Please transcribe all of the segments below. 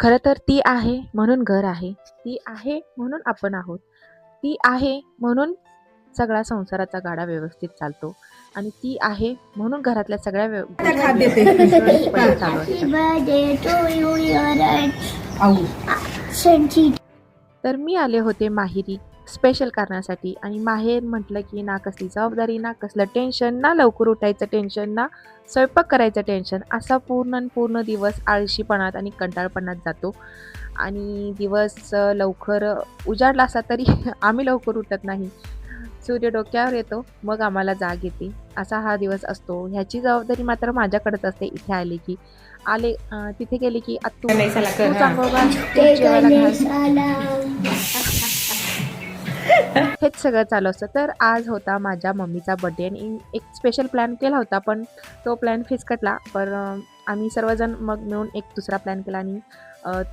खरं तर ती आहे म्हणून घर आहे. ती आहे म्हणून आपण आहोत. ती आहे म्हणून सगळा संसाराचा गाडा व्यवस्थित चालतो आणि ती आहे म्हणून घरातल्या सगळ्या गोष्टी खाद्य ते सुरळीतपणे चालू असतात. तर मी आले होते माहेरी स्पेशल कारणासाठी आणि माहेर म्हटलं की ना कसली जबाबदारी, ना कसलं टेन्शन, ना लवकर उठायचं टेन्शन, ना स्वयंपाक करायचं टेन्शन. असा पूर्ण न पूर्ण दिवस आळशीपणात आणि कंटाळपणात जातो आणि दिवस लवकर उजाडला असला तरी आम्ही लवकर उठत नाही. सूर्य डोक्यावर येतो, मग आम्हाला जाग येते. असा हा दिवस असतो. ह्याची जबाबदारी मात्र माझ्याकडेच असते इथे आले की. तिथे गेले की "आत्तू, तूच अंघोळ घाल, तूच जेवायला घाल." हेच सगळं चालू असतं. तर आज होता माझ्या मम्मीचा बर्थडे आणि एक स्पेशल प्लॅन केला होता, पण तो प्लॅन फिसकटला. आम्ही सर्वजण मग मिळून एक दुसरा प्लॅन केला आणि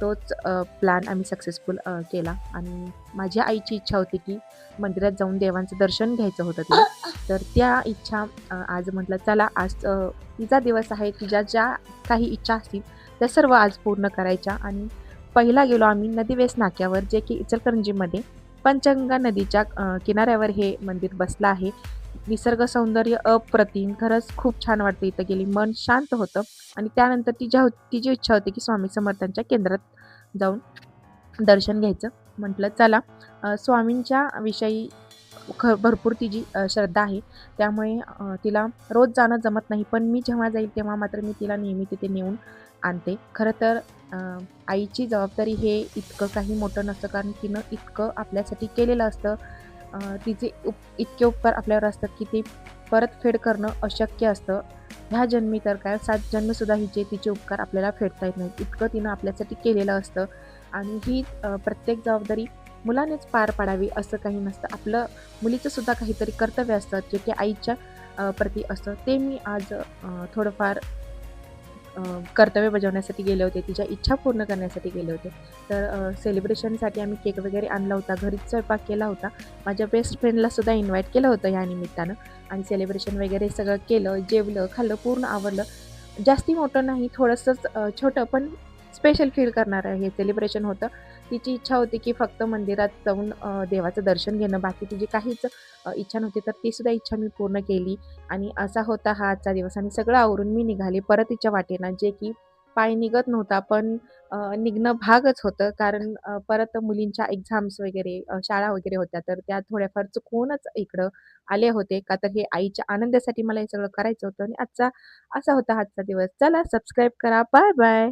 तोच प्लॅन आम्ही सक्सेसफुल केला आणि माझ्या आईची इच्छा होती की मंदिरात जाऊन देवांचं दर्शन घ्यायचं होतं तिला. तर त्या इच्छा आज म्हटलं चला आज तिचा दिवस आहे. तिच्या ज्या काही इच्छा असतील त्या सर्व आज पूर्ण करायच्या आणि पहिला गेलो आम्ही नदीवेस नाक्यावर, जे की इचलकरंजीमध्ये पंचगंगा नदीच्या किनाऱ्यावर हे मंदिर बसलं आहे. निसर्ग सौंदर्य अप्रतिम. खरंच खूप छान वाटतं इथं गेली. मन शांत होतं आणि त्यानंतर तिची इच्छा होती की स्वामी समर्थांच्या केंद्रात जाऊन दर्शन घ्यायचं. म्हटलं चला स्वामींच्या विषयी भरपूर तिची श्रद्धा आहे. त्यामुळे तिला रोज जाणं जमत नाही. पण मी जेव्हा जाईल तेव्हा मात्र मी तिला नेहमी तिथे नेऊन आणते. खरं तर आईची जबाबदारी हे इतकं काही मोठं नसतं, कारण तिनं इतकं आपल्यासाठी केलेलं असतं. तिचे इतके उपकार आपल्यावर असतात की ते परतफेड करणं अशक्य असतं. ह्या जन्मी तर काय 7 जन्मसुद्धा तिचे उपकार आपल्याला फेडता येत नाहीत. इतकं तिनं आपल्यासाठी केलेलं असतं आणि ही प्रत्येक जबाबदारी मुलानेच पार पाडावी असं काही नसतं. आपलं मुलीचं सुद्धा काहीतरी कर्तव्य असतं, जे की आईच्या प्रती असतं. ते मी आज थोडंफार कर्तव्य बजावण्यासाठी गेले होते. तिच्या इच्छा पूर्ण करण्यासाठी गेले होते. तर सेलिब्रेशनसाठी आम्ही केक वगैरे आणला होता. घरीच स्वयंपाक केला होता. माझ्या बेस्ट फ्रेंडला सुद्धा इन्व्हाईट केलं होतं या निमित्तानं आणि सेलिब्रेशन वगैरे सगळं केलं, जेवलं, खाल्लं, पूर्ण आवरलं. जास्ती मोठं नाही, थोडंसंच छोटं पण स्पेशल फील करणारं हे सेलिब्रेशन होतं. तिची इच्छा होती की फक्त मंदिरात जाऊन देवाचं दर्शन घेणं, बाकी तिची काहीच इच्छा नव्हती. तर ती सुद्धा इच्छा मी पूर्ण केली आणि असा होता हा आजचा दिवस आणि सगळं आवरून मी निघाले परत तिच्या वाटेनं, जे की पाय निघत नव्हता, पण निघणं भागच होतं. कारण परत मुलींच्या एक्झाम्स वगैरे शाळा वगैरे होत्या, तर त्या थोड्याफार चुकवूनच इकडं आले होते. का तर हे आईच्या आनंदासाठी मला हे सगळं करायचं होतं आणि असा होता आजचा दिवस. चला सबस्क्राईब करा. Bye bye.